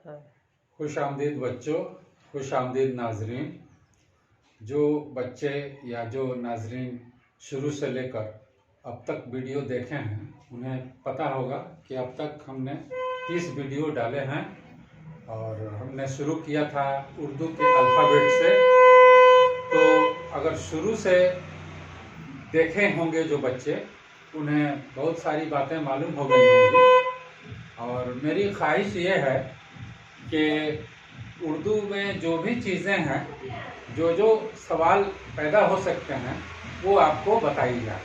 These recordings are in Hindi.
हाँ। खुश आमदीद बच्चों, खुश आमदीद नाजरीन। जो बच्चे या जो नाजरीन शुरू से लेकर अब तक वीडियो देखे हैं उन्हें पता होगा कि अब तक हमने 30 वीडियो डाले हैं और हमने शुरू किया था उर्दू के अल्फ़ाबेट से। तो अगर शुरू से देखे होंगे जो बच्चे, उन्हें बहुत सारी बातें मालूम हो गई होंगी। और मेरी ख्वाहिश ये है कि उर्दू में जो भी चीज़ें हैं, जो सवाल पैदा हो सकते हैं, वो आपको बताई जाए।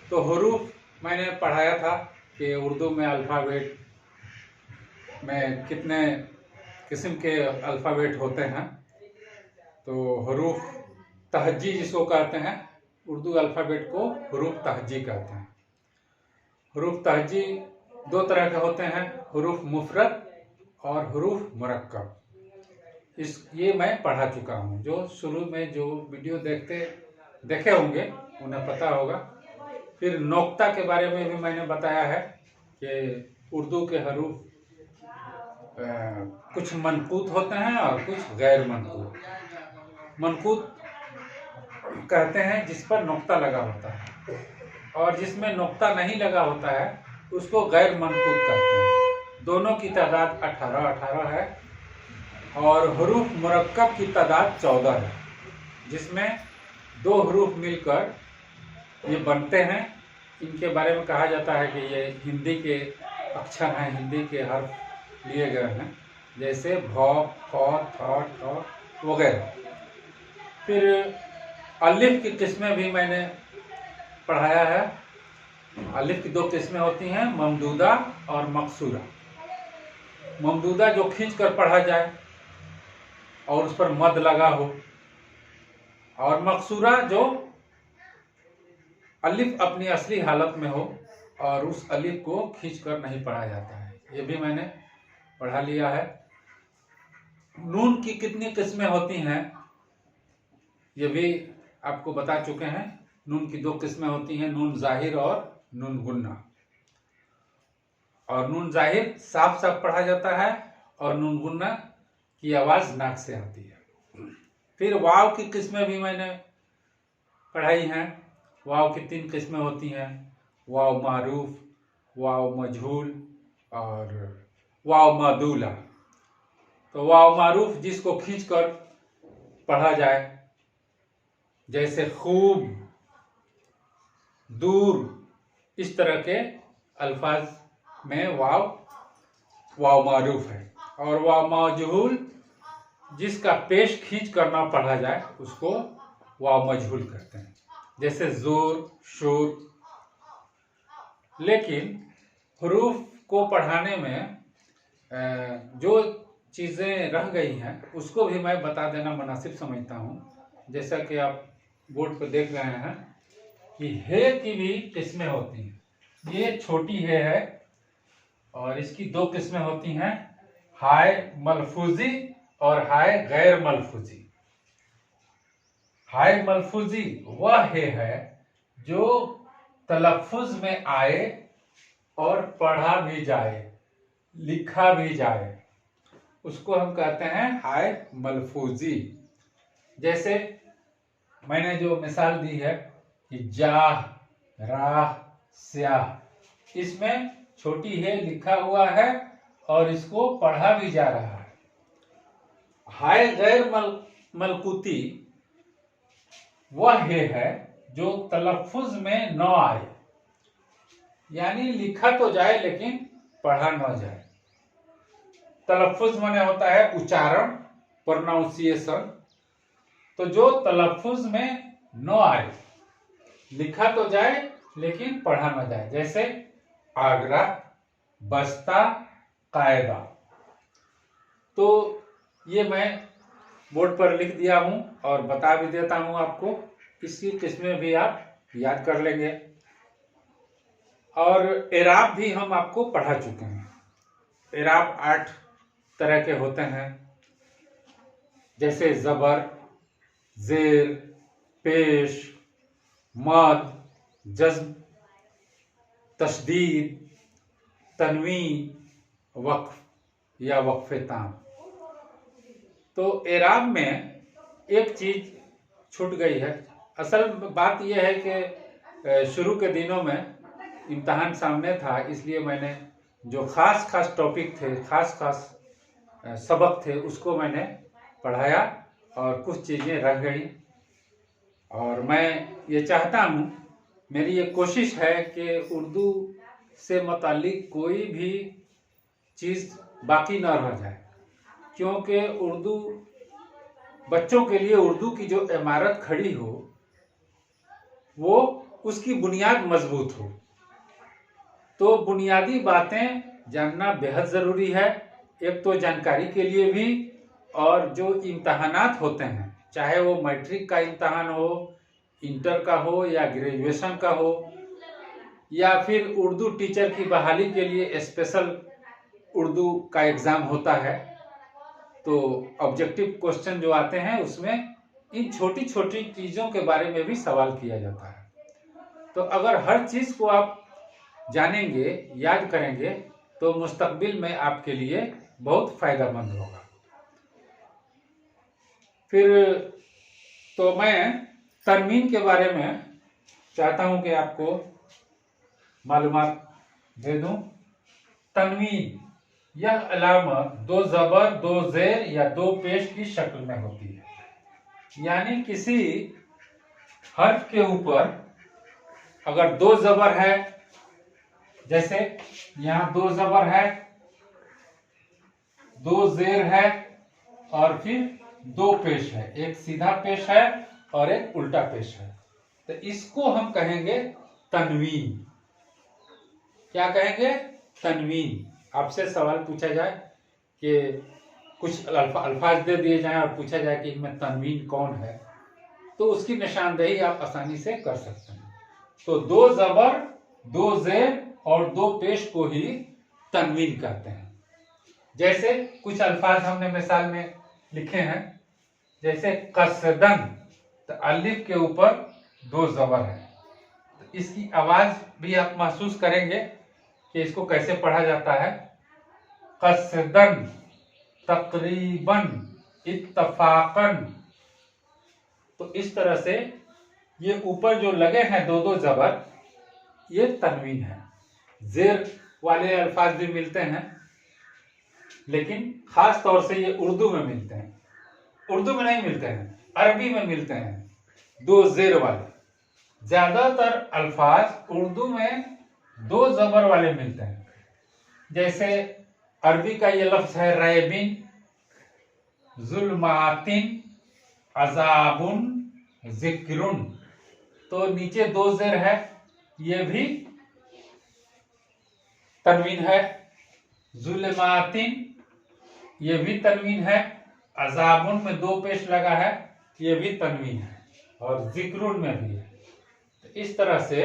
तो हरूफ मैंने पढ़ाया था कि उर्दू में अल्फ़ाबेट में कितने किस्म के अल्फ़ाबेट होते हैं। तो हरूफ तहज्जी जिसको कहते हैं, उर्दू अल्फ़ाबेट को हरूफ तहज्जी कहते हैं। हरूफ तहज्जी दो तरह के होते हैं, हरूफ मुफरद और हरूफ मुरक्कब। ये मैं पढ़ा चुका हूँ। जो शुरू में जो वीडियो देखे होंगे उन्हें पता होगा। फिर नोक्ता के बारे में भी मैंने बताया है कि उर्दू के हरूफ कुछ मनकूत होते हैं और कुछ गैर मनकूत। मनकूत कहते हैं जिस पर नोक्ता लगा होता है, और जिसमें नोक्ता नहीं लगा होता है उसको गैर मनकूत कहते हैं। दोनों की तादाद 18 है और हरूफ मुरक्कब की तादाद 14 है, जिसमें दो हरूफ मिलकर ये बनते हैं। इनके बारे में कहा जाता है कि ये हिंदी के अक्षर हैं, हिंदी के हर्फ लिए गए हैं, जैसे भ, फ, थ, ठ वगैरह। फिर अलिफ की किस्में भी मैंने पढ़ाया है। अलिफ की दो किस्में होती हैं, ममदूदा और मकसूरा। ममदूदा जो खींच कर पढ़ा जाए और उस पर मद लगा हो, और मकसूरा जो अलिफ अपनी असली हालत में हो और उस अलिफ को खींचकर नहीं पढ़ा जाता है। ये भी मैंने पढ़ा लिया है। नून की कितनी किस्में होती हैं ये भी आपको बता चुके हैं। नून की दो किस्में होती हैं, नून जाहिर और नून गुन्ना। और नून जाहिर साफ साफ पढ़ा जाता है और नून गुन्ना की आवाज नाक से आती है। फिर वाव की किस्में भी मैंने पढ़ाई हैं। वाव की 3 किस्में होती हैं, वाव मारूफ, वाव मजहूल और वाव मादूला। तो वाव मारूफ जिसको खींचकर पढ़ा जाए, जैसे खूब, दूर, इस तरह के अल्फाज में वाव मारूफ है। और वाव मजहूल जिसका पेश खींच कर ना पढ़ा जाए उसको वाव मजहूल कहते हैं, जैसे जोर, शोर। लेकिन हरूफ को पढ़ाने में जो चीज़ें रह गई हैं उसको भी मैं बता देना मुनासिब समझता हूँ। जैसा कि आप बोर्ड पर देख रहे हैं कि हे की भी किस्में होती हैं। ये छोटी हे है और इसकी 2 किस्में होती हैं, हाय मलफूजी और हाय गैर मलफूजी। हाय मलफूजी वह हे है जो तलफ्फुज में आए और पढ़ा भी जाए, लिखा भी जाए, उसको हम कहते हैं हाय मलफूजी। जैसे मैंने जो मिसाल दी है कि जाह, राह, स्याह, इसमें छोटी है लिखा हुआ है और इसको पढ़ा भी जा रहा है। हाय गैर मलकूती वह है जो तलफ्फुज में न आए, यानी लिखा तो जाए लेकिन पढ़ा न जाए। तलफ्फुज माने होता है उच्चारण, प्रोनाउंसिएशन। तो जो तलफ्फुज में न आए, लिखा तो जाए लेकिन पढ़ा न जाए, जैसे आगरा, बस्ता, कायदा। तो ये मैं बोर्ड पर लिख दिया हूं और बता भी देता हूं आपको। इसकी किस्में भी आप याद कर लेंगे। और एराब भी हम आपको पढ़ा चुके हैं। एराब 8 तरह के होते हैं, जैसे जबर, जेर, पेश, मद, जज्म, तशदीद, तनवीन, वक्फ। या वक्फे ताम। तो एराब में एक चीज छूट गई है। असल बात यह है कि शुरू के दिनों में इम्तहान सामने था, इसलिए मैंने जो खास टॉपिक थे, खास सबक थे, उसको मैंने पढ़ाया और कुछ चीज़ें रह गई। और मैं ये चाहता हूँ, मेरी ये कोशिश है कि उर्दू से मुताल्लिक कोई भी चीज़ बाकी ना रह जाए, क्योंकि उर्दू बच्चों के लिए उर्दू की जो इमारत खड़ी हो वो उसकी बुनियाद मजबूत हो। तो बुनियादी बातें जानना बेहद ज़रूरी है, एक तो जानकारी के लिए भी, और जो इम्तहानात होते हैं, चाहे वो मैट्रिक का इम्तहान हो, इंटर का हो या ग्रेजुएशन का हो, या फिर उर्दू टीचर की बहाली के लिए स्पेशल उर्दू का एग्ज़ाम होता है, तो ऑब्जेक्टिव क्वेश्चन जो आते हैं उसमें इन छोटी छोटी चीज़ों के बारे में भी सवाल किया जाता है। तो अगर हर चीज़ को आप जानेंगे, याद करेंगे, तो मुस्तकबिल में आपके लिए बहुत फायदेमंद होगा। फिर तो मैं तनवीन के बारे में चाहता हूं कि आपको मालूमात दे दूं। तनवीन यह अलामत दो ज़बर, दो ज़ेर या दो पेश की शक्ल में होती है। यानी किसी हर्फ के ऊपर अगर दो ज़बर है, जैसे यहाँ दो ज़बर है, दो ज़ेर है और फिर दो पेश है, एक सीधा पेश है और एक उल्टा पेश है, तो इसको हम कहेंगे तनवीन। क्या कहेंगे? तनवीन। आपसे सवाल पूछा जाए कि कुछ अल्फाज दे दिए जाएं और पूछा जाए कि इनमें तनवीन कौन है, तो उसकी निशानदेही आप आसानी से कर सकते हैं। तो दो ज़बर, दो ज़ेर और दो पेश को ही तनवीन कहते हैं। जैसे कुछ अल्फाज हमने मिसाल में लिखे हैं, जैसे कसदन, तो अलिफ के ऊपर दो ज़बर है, तो इसकी आवाज भी आप महसूस करेंगे कि इसको कैसे पढ़ा जाता है। कसदन, तकरीबन, इत्तफाकन। तो इस तरह से ये ऊपर जो लगे हैं दो दो ज़बर, ये तनवीन है। ज़ेर वाले अल्फाज भी मिलते हैं, लेकिन खास तौर से ये उर्दू में मिलते हैं। उर्दू में नहीं मिलते हैं, अरबी में मिलते हैं दो ज़ेर वाले। ज्यादातर अल्फाज उर्दू में दो ज़बर वाले मिलते हैं। जैसे अरबी का ये लफ्ज है रैबिन, जुल्मातिन, अजाबुन, जिक्रुन, तो नीचे दो ज़ेर है, ये भी तनवीन है। जुल्मातिन, ये भी तनवीन है। अजाबुन में दो पेश लगा है, ये भी तनवीन है, और जिक्रुन में भी है। तो इस तरह से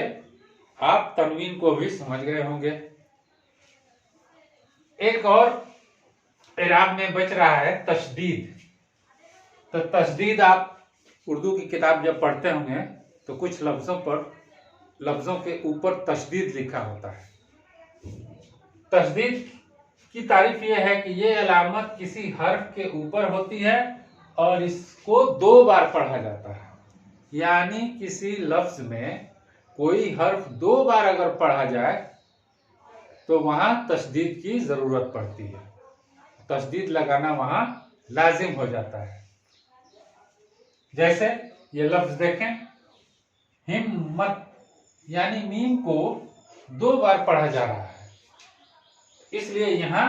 आप तनवीन को भी समझ गए होंगे। एक और इराब में बच रहा है तशदीद। तो तशदीद आप उर्दू की किताब जब पढ़ते होंगे तो कुछ लफ्जों के ऊपर तशदीद लिखा होता है। तशदीद की तारीफ यह है कि ये अलामत किसी हर्फ के ऊपर होती है और इसको दो बार पढ़ा जाता है। यानी किसी लफ्ज में कोई हर्फ दो बार अगर पढ़ा जाए तो वहां तशदीद की जरूरत पड़ती है, तशदीद लगाना वहां लाजिम हो जाता है। जैसे ये लफ्ज देखें, हिम्मत, यानी मीम को दो बार पढ़ा जा रहा है, इसलिए यहां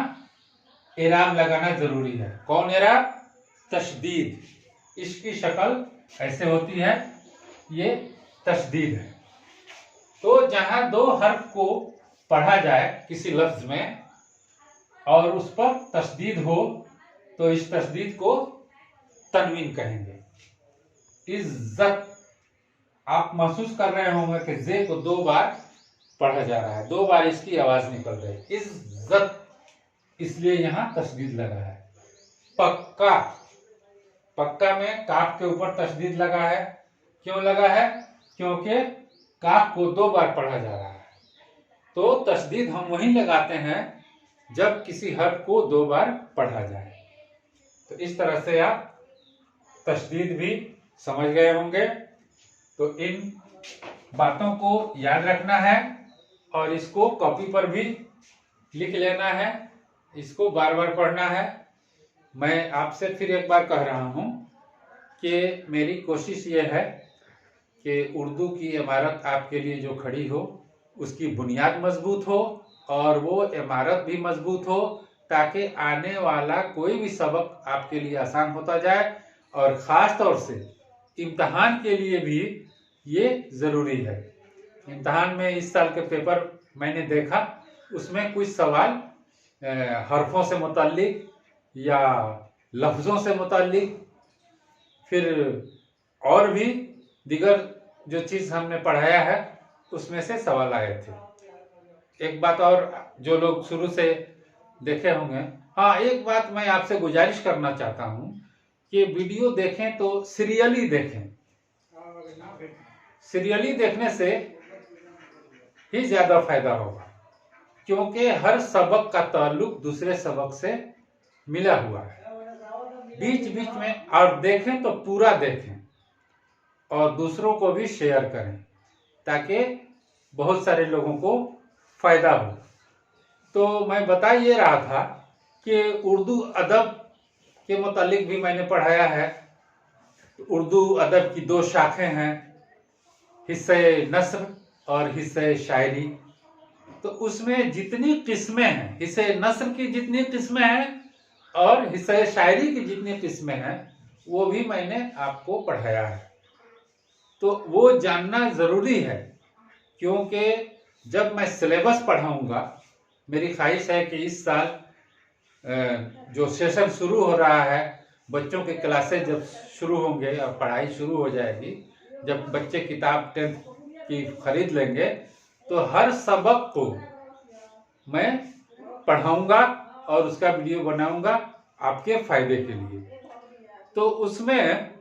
इराब लगाना जरूरी है। कौन इराब? तशदीद। इसकी शक्ल ऐसे होती है, ये तशदीद है। तो जहां दो हर्फ को पढ़ा जाए किसी लफ्ज में और उस पर तशदीद हो, तो इस तशदीद को तनवीन कहेंगे। इज्जत, आप महसूस कर रहे होंगे कि जे को दो बार पढ़ा जा रहा है, दो बार इसकी आवाज निकल रही। इज्जत, इसलिए यहां तशदीद लगा है। पक्का, पक्का में काफ के ऊपर तशदीद लगा है। क्यों लगा है? क्योंकि काफ को दो बार पढ़ा जा रहा है। तो तशदीद हम वहीं लगाते हैं जब किसी हर्फ को 2 बार पढ़ा जाए। तो इस तरह से आप तशदीद भी समझ गए होंगे। तो इन बातों को याद रखना है और इसको कॉपी पर भी लिख लेना है, इसको बार बार पढ़ना है। मैं आपसे फिर एक बार कह रहा हूँ कि मेरी कोशिश ये है कि उर्दू की इमारत आपके लिए जो खड़ी हो उसकी बुनियाद मजबूत हो और वो इमारत भी मजबूत हो, ताकि आने वाला कोई भी सबक आपके लिए आसान होता जाए। और ख़ास तौर से इम्तहान के लिए भी ये ज़रूरी है। इम्तहान में इस साल के पेपर मैंने देखा, उसमें कुछ सवाल हरफों से मुताल्लिक या लफ्ज़ों से मुताल्लिक, फिर और भी दीगर जो चीज़ हमने पढ़ाया है उसमें से सवाल आए थे। एक बात और, जो लोग शुरू से देखे होंगे, हाँ एक बात मैं आपसे गुजारिश करना चाहता हूँ कि वीडियो देखें तो सीरियली देखें। सीरियली देखने से ही ज़्यादा फायदा होगा, क्योंकि हर सबक का ताल्लुक दूसरे सबक से मिला हुआ है। बीच बीच में और देखें तो पूरा देखें और दूसरों को भी शेयर करें, ताकि बहुत सारे लोगों को फायदा हो। तो मैं बता ये रहा था कि उर्दू अदब के मुतालिक भी मैंने पढ़ाया है। उर्दू अदब की 2 शाखें हैं, हिस्से नस्र और हिस्से शायरी। तो उसमें जितनी किस्में हैं, हिस्से नस्र की जितनी किस्में हैं और हिस्से शायरी की जितनी किस्में हैं, वो भी मैंने आपको पढ़ाया है। तो वो जानना ज़रूरी है, क्योंकि जब मैं सिलेबस पढ़ाऊंगा, मेरी ख्वाहिश है कि इस साल जो सेशन शुरू हो रहा है, बच्चों के क्लासेज जब शुरू होंगे और पढ़ाई शुरू हो जाएगी, जब बच्चे किताब 10th की खरीद लेंगे, तो हर सबक को मैं पढ़ाऊंगा और उसका वीडियो बनाऊंगा आपके फायदे के लिए। तो उसमें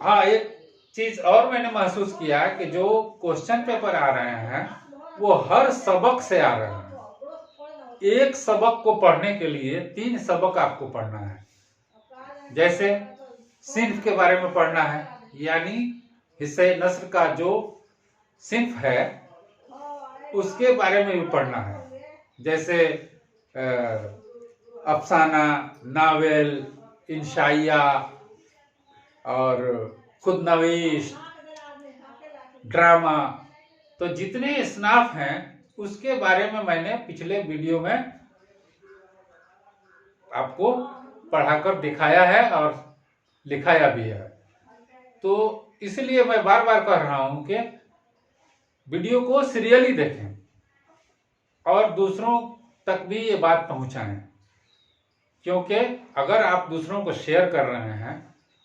हाँ एक चीज और मैंने महसूस किया कि जो क्वेश्चन पेपर आ रहे हैं वो हर सबक से आ रहे हैं। एक सबक को पढ़ने के लिए 3 सबक आपको पढ़ना है। जैसे सिन्फ के बारे में पढ़ना है, यानी हिस्से नस्र का जो सिन्फ है उसके बारे में भी पढ़ना है। जैसे अफसाना, नावेल, इंशाइया और खुदनवीश, ड्रामा, तो जितने इसनाफ हैं उसके बारे में मैंने पिछले वीडियो में आपको पढ़ाकर दिखाया है और लिखाया भी है। तो इसलिए मैं बार बार कह रहा हूं कि वीडियो को सीरियली देखें और दूसरों तक भी ये बात पहुंचाएं, क्योंकि अगर आप दूसरों को शेयर कर रहे हैं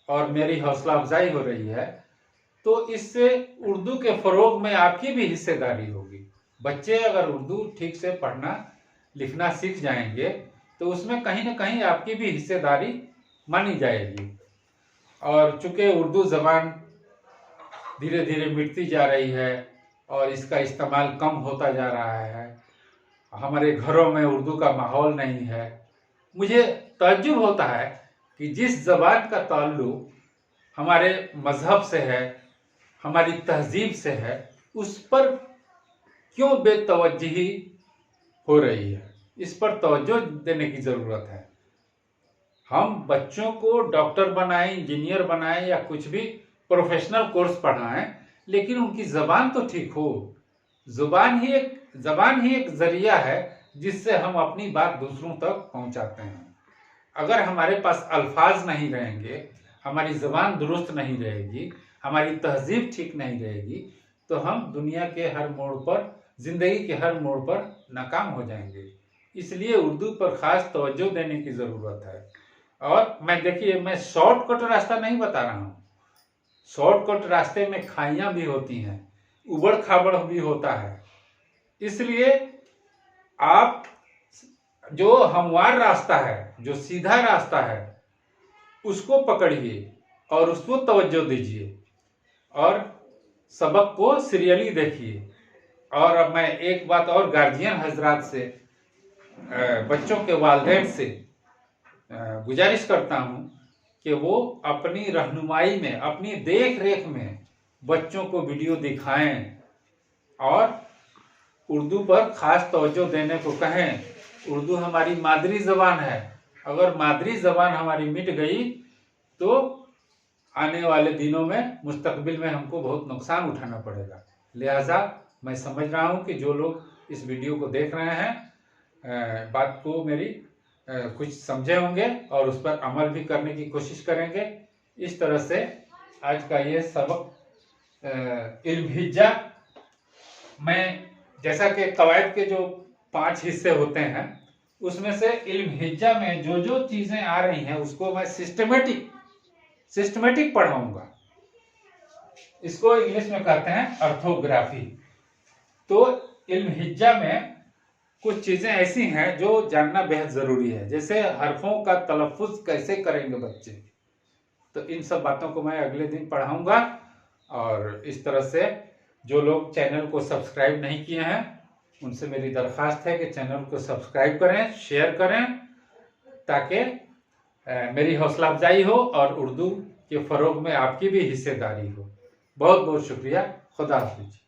और मेरी हौसला अफजाई हो रही है, तो इससे उर्दू के फरोग में आपकी भी हिस्सेदारी होगी। बच्चे अगर उर्दू ठीक से पढ़ना लिखना सीख जाएंगे तो उसमें कहीं ना कहीं आपकी भी हिस्सेदारी मानी जाएगी। और चूंकि उर्दू ज़बान धीरे धीरे मिटती जा रही है और इसका इस्तेमाल कम होता जा रहा है, हमारे घरों में उर्दू का माहौल नहीं है, मुझे तअज्जुब होता है कि जिस ज़बान का ताल्लुक हमारे मज़हब से है, हमारी तहजीब से है, उस पर क्यों बेतवज्जही हो रही है। इस पर तवज्जो देने की ज़रूरत है। हम बच्चों को डॉक्टर बनाएं, इंजीनियर बनाएं या कुछ भी प्रोफेशनल कोर्स पढ़ाएं, लेकिन उनकी ज़बान तो ठीक हो। ज़बान ही एक ज़रिया है जिससे हम अपनी बात दूसरों तक पहुंचाते हैं। अगर हमारे पास अल्फाज नहीं रहेंगे, हमारी ज़बान दुरुस्त नहीं रहेगी, हमारी तहजीब ठीक नहीं रहेगी, तो हम दुनिया के हर मोड़ पर, ज़िंदगी के हर मोड़ पर नाकाम हो जाएंगे। इसलिए उर्दू पर ख़ास तवज्जो देने की ज़रूरत है। और मैं शॉर्टकट रास्ता नहीं बता रहा हूँ। शॉर्टकट रास्ते में खाइयाँ भी होती हैं, उबड़ खाबड़ भी होता है। इसलिए आप जो हमवार रास्ता है, जो सीधा रास्ता है, उसको पकड़िए और उसको तवज्जो दीजिए और सबक को सीरियली देखिए। और अब मैं एक बात और गार्जियन हजरात से बच्चों के वालिदैन से गुजारिश करता हूँ कि वो अपनी रहनुमाई में, अपनी देख रेख में बच्चों को वीडियो दिखाएं और उर्दू पर खास तवज्जो देने को कहें। उर्दू हमारी मादरी ज़बान है। अगर मादरी ज़बान हमारी मिट गई तो आने वाले दिनों में, मुस्तकबिल में हमको बहुत नुकसान उठाना पड़ेगा। लिहाजा मैं समझ रहा हूँ कि जो लोग इस वीडियो को देख रहे हैं बात को मेरी कुछ समझे होंगे और उस पर अमल भी करने की कोशिश करेंगे। इस तरह से आज का ये सबक इल्म हिज्जा में, जैसा कि कवायद के जो 5 हिस्से होते हैं उसमें से इल्म हिज्जा में जो जो चीजें आ रही हैं उसको मैं सिस्टमेटिक पढ़ाऊंगा। इसको इंग्लिश में कहते हैं अर्थोग्राफी। तो इल्म हिज्जा में कुछ चीजें ऐसी हैं जो जानना बेहद जरूरी है, जैसे हरफों का तलफ़ुज़ कैसे करेंगे बच्चे। तो इन सब बातों को मैं अगले दिन पढ़ाऊंगा। और इस तरह से जो लोग चैनल को सब्सक्राइब नहीं किए हैं उनसे मेरी दरख्वास्त है कि चैनल को सब्सक्राइब करें, शेयर करें, ताकि मेरी हौसला अफजाई हो और उर्दू के फ़रोग में आपकी भी हिस्सेदारी हो। बहुत बहुत शुक्रिया। खुदा हाफिज।